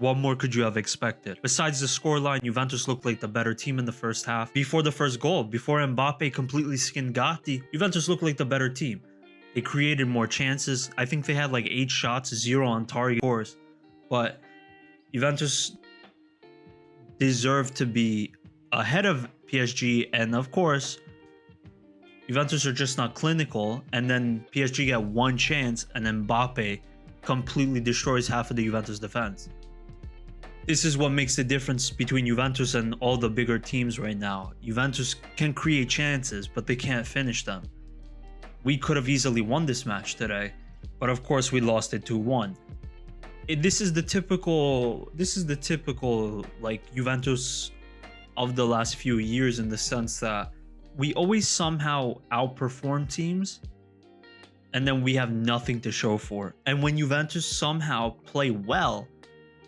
What more could you have expected? Besides the scoreline, Juventus looked like the better team in the first half. Before the first goal, before Mbappe completely skinned Gatti, Juventus looked like the better team. They created more chances. I think they had like 8 shots, 0 on target, of course. But Juventus deserved to be ahead of PSG, and of course, Juventus are just not clinical, and then PSG got one chance, and then Mbappe completely destroys half of the Juventus defense. This is what makes the difference between Juventus and all the bigger teams right now. Juventus can create chances, but they can't finish them. We could have easily won this match today, but of course we lost it 2-1. This is the typical like Juventus of the last few years, in the sense that we always somehow outperform teams and then we have nothing to show for it. And when Juventus somehow play well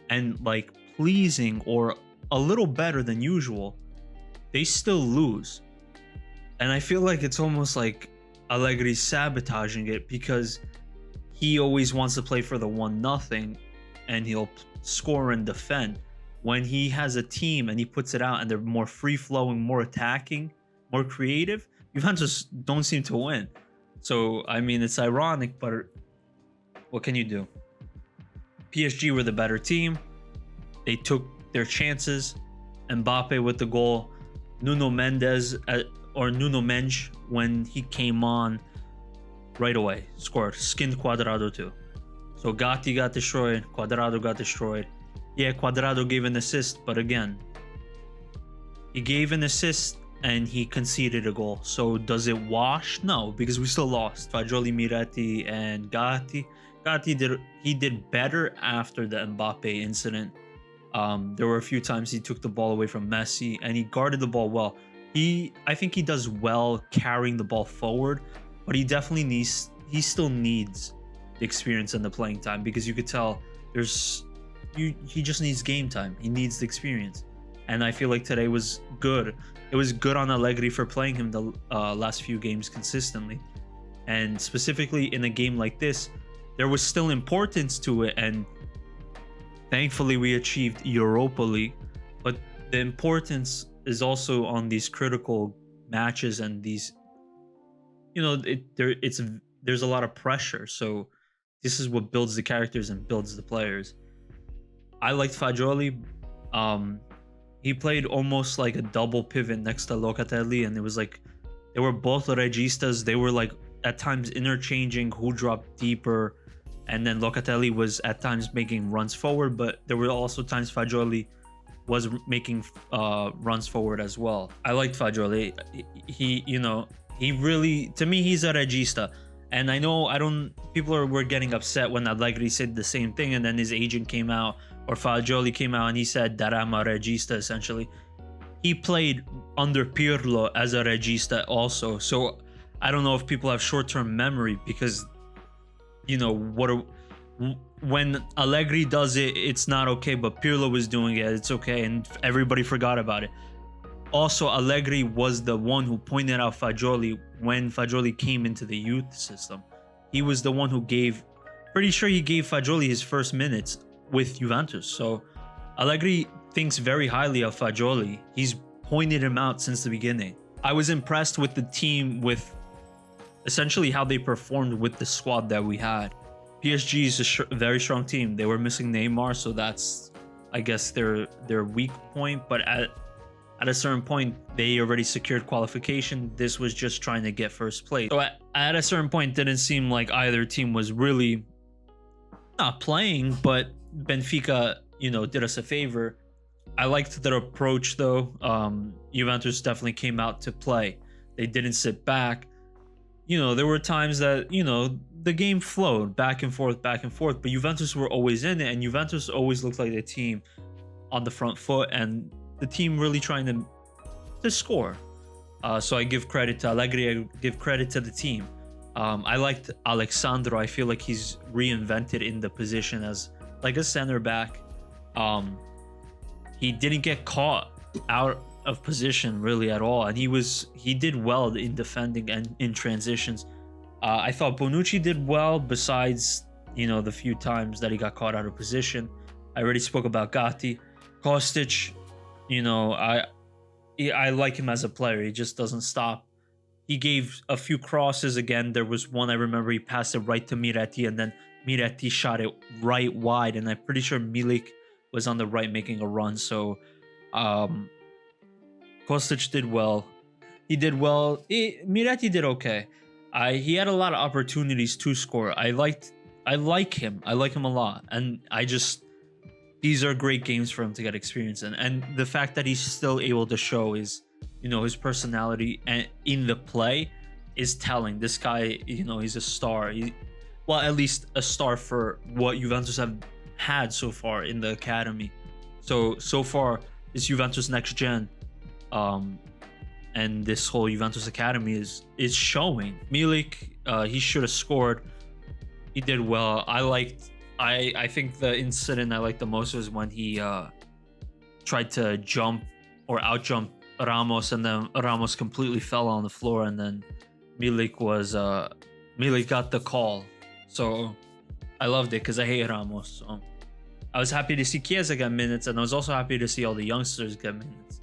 and like pleasing or a little better than usual, they still lose. And I feel like it's almost like Allegri's sabotaging it, because he always wants to play for the 1-0 and he'll score and defend. When he has a team and he puts it out and they're more free-flowing, more attacking, more creative, Juventus don't seem to win. So, I mean, it's ironic, but what can you do? PSG were the better team. They took their chances. Mbappe with the goal. Nundo Mendes, when he came on right away, scored. Skinned Cuadrado too. So Gatti got destroyed. Cuadrado got destroyed. Yeah, Cuadrado gave an assist, but again, he gave an assist and he conceded a goal. So does it wash? No, because we still lost. Fagioli, Miretti, and Gatti. Gatti did better after the Mbappe incident. There were a few times he took the ball away from Messi and he guarded the ball well. I think he does well carrying the ball forward, but he still needs the experience and the playing time, because you could tell he just needs game time. He needs the experience. And I feel like today was good. It was good on Allegri for playing him the last few games consistently. And specifically in a game like this, there was still importance to it. And thankfully we achieved Europa League. But the importance is also on these critical matches and these, there's a lot of pressure. So this is what builds the characters and builds the players. I liked Fagioli. He played almost like a double pivot next to Locatelli, and it was like they were both registas. They were like at times interchanging who dropped deeper, and then Locatelli was at times making runs forward, but there were also times Fagioli was making runs forward as well. I liked Fagioli. He really, to me, he's a regista. And I know people were getting upset when Allegri said the same thing, and then his agent came out, or Fagioli came out, and he said that I'm a regista, essentially. He played under Pirlo as a regista also. So I don't know if people have short-term memory, because, when Allegri does it, it's not okay, but Pirlo was doing it, it's okay, and everybody forgot about it. Also, Allegri was the one who pointed out Fagioli when Fagioli came into the youth system. He was the one who pretty sure he gave Fagioli his first minutes with Juventus. So Allegri thinks very highly of Fagioli. He's pointed him out since the beginning. I was impressed with the team, with essentially how they performed with the squad that we had. PSG is a very strong team. They were missing Neymar, so that's, I guess, their weak point. But at a certain point, they already secured qualification. This was just trying to get first place. So at a certain point, it didn't seem like either team was really not playing, but Benfica, did us a favor. I liked their approach, though. Juventus definitely came out to play. They didn't sit back. There were times that, the game flowed back and forth, but Juventus were always in it, and Juventus always looked like the team on the front foot, and the team really trying to score. So I give credit to Allegri, I give credit to the team. I liked Alexandro. I feel like he's reinvented in the position as like a center back. He didn't get caught out of position really at all, and he did well in defending and in transitions. I thought Bonucci did well, besides the few times that he got caught out of position. I already spoke about Gatti. Kostic, you know, I like him as a player. He just doesn't stop. He gave a few crosses again. There was one I remember he passed it right to Miretti, and then Miretti shot it right wide. And I'm pretty sure Milik was on the right making a run. So Kostic did well. He did well. Miretti did okay. He had a lot of opportunities to score. I like him. I like him a lot. And these are great games for him to get experience in. And the fact that he's still able to show his personality and in the play is telling. This guy, he's a star. Well, at least a star for what Juventus have had so far in the academy. So far, this Juventus next gen, and this whole Juventus academy is showing. Milik, he should have scored. He did well. I think the incident I liked the most was when he tried to jump or outjump Ramos, and then Ramos completely fell on the floor, and then Milik got the call. So I loved it because I hate Ramos. So I was happy to see Chiesa get minutes, and I was also happy to see all the youngsters get minutes.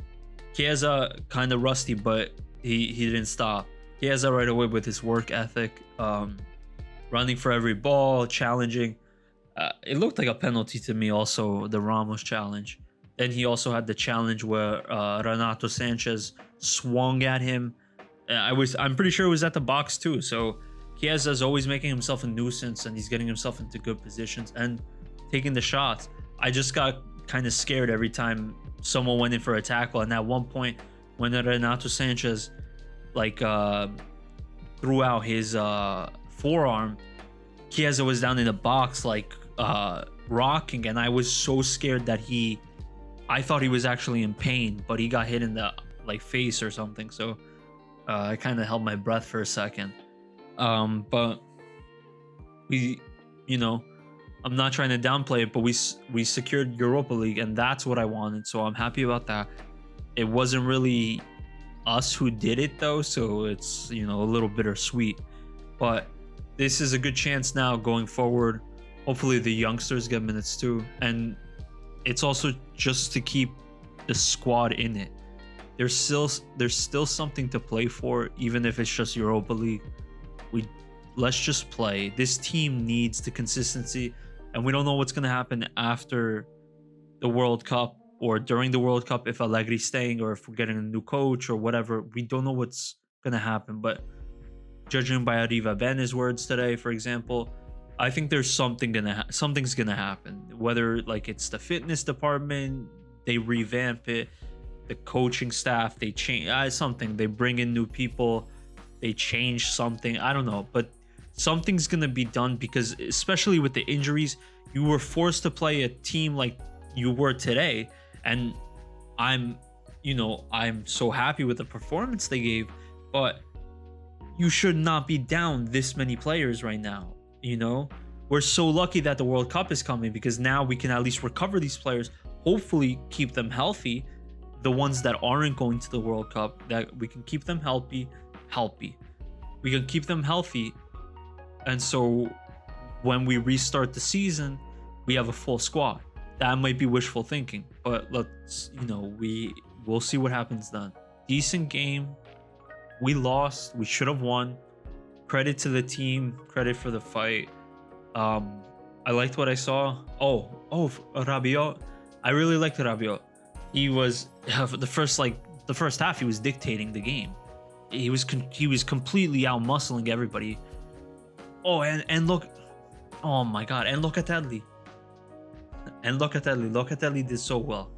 Chiesa kind of rusty, but he didn't stop. Chiesa right away with his work ethic, running for every ball, challenging. It looked like a penalty to me also, the Ramos challenge. Then he also had the challenge where Renato Sanchez swung at him. I'm pretty sure it was at the box too. So Chiesa is always making himself a nuisance, and he's getting himself into good positions and taking the shots. I just got kind of scared every time someone went in for a tackle. And at one point, when Renato Sanchez threw out his forearm, Chiesa was down in the box rocking, and I was so scared that I thought he was actually in pain, but he got hit in the face or something. So I kind of held my breath for a second. But I'm not trying to downplay it, but we secured Europa League, and that's what I wanted. So I'm happy about that. It wasn't really us who did it though, so it's a little bittersweet. But this is a good chance now going forward. Hopefully the youngsters get minutes too, and it's also just to keep the squad in it. There's still something to play for, even if it's just Europa League. Let's just play. This team needs the consistency, and we don't know what's going to happen after the World Cup or during the World Cup, if Allegri's staying or if we're getting a new coach or whatever. We don't know what's going to happen, but judging by Arriva Bene's words today, for example, I think there's something's gonna happen. Whether it's the fitness department, they revamp it, the coaching staff, they change something, they bring in new people, they change something. I don't know, but something's gonna be done, because especially with the injuries, you were forced to play a team like you were today, and I'm so happy with the performance they gave, but you should not be down this many players right now. We're so lucky that the World Cup is coming, because now we can at least recover these players, hopefully keep them healthy. The ones that aren't going to the World Cup, that we can keep them healthy. We can keep them healthy. And so when we restart the season, we have a full squad. That might be wishful thinking, but let's, we'll see what happens then. Decent game. We lost. We should have won. Credit to the team, credit for the fight. I liked what I saw. Rabiot. I really liked Rabiot. He was the first half. He was dictating the game. He was completely out muscling everybody. Oh, and look, oh my God, and Locatelli. Locatelli did so well.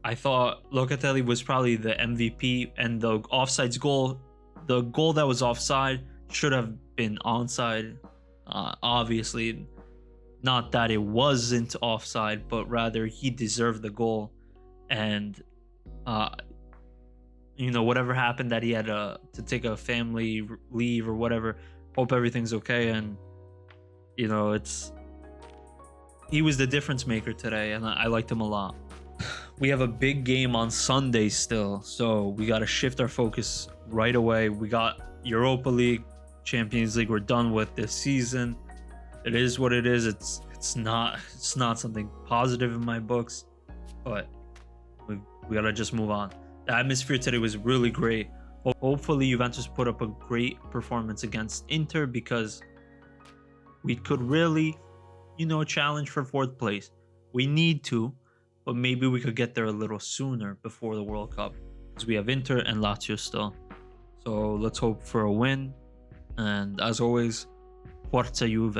I thought Locatelli was probably the MVP, and the offsides goal, the goal that was offside, should have been onside. Obviously, not that it wasn't offside, but rather he deserved the goal. And whatever happened, that he had to take a family leave or whatever. Hope everything's okay. And he was the difference maker today, and I liked him a lot. We have a big game on Sunday still, so we got to shift our focus right away. We got Europa League, Champions League. We're done with this season. It is what it is. It's it's not something positive in my books, but we gotta just move on. The atmosphere today was really great. Hopefully Juventus put up a great performance against Inter, because we could really, challenge for 4th place. We need to, but maybe we could get there a little sooner before the World Cup, because we have Inter and Lazio still. So let's hope for a win. And as always, Forza Juve.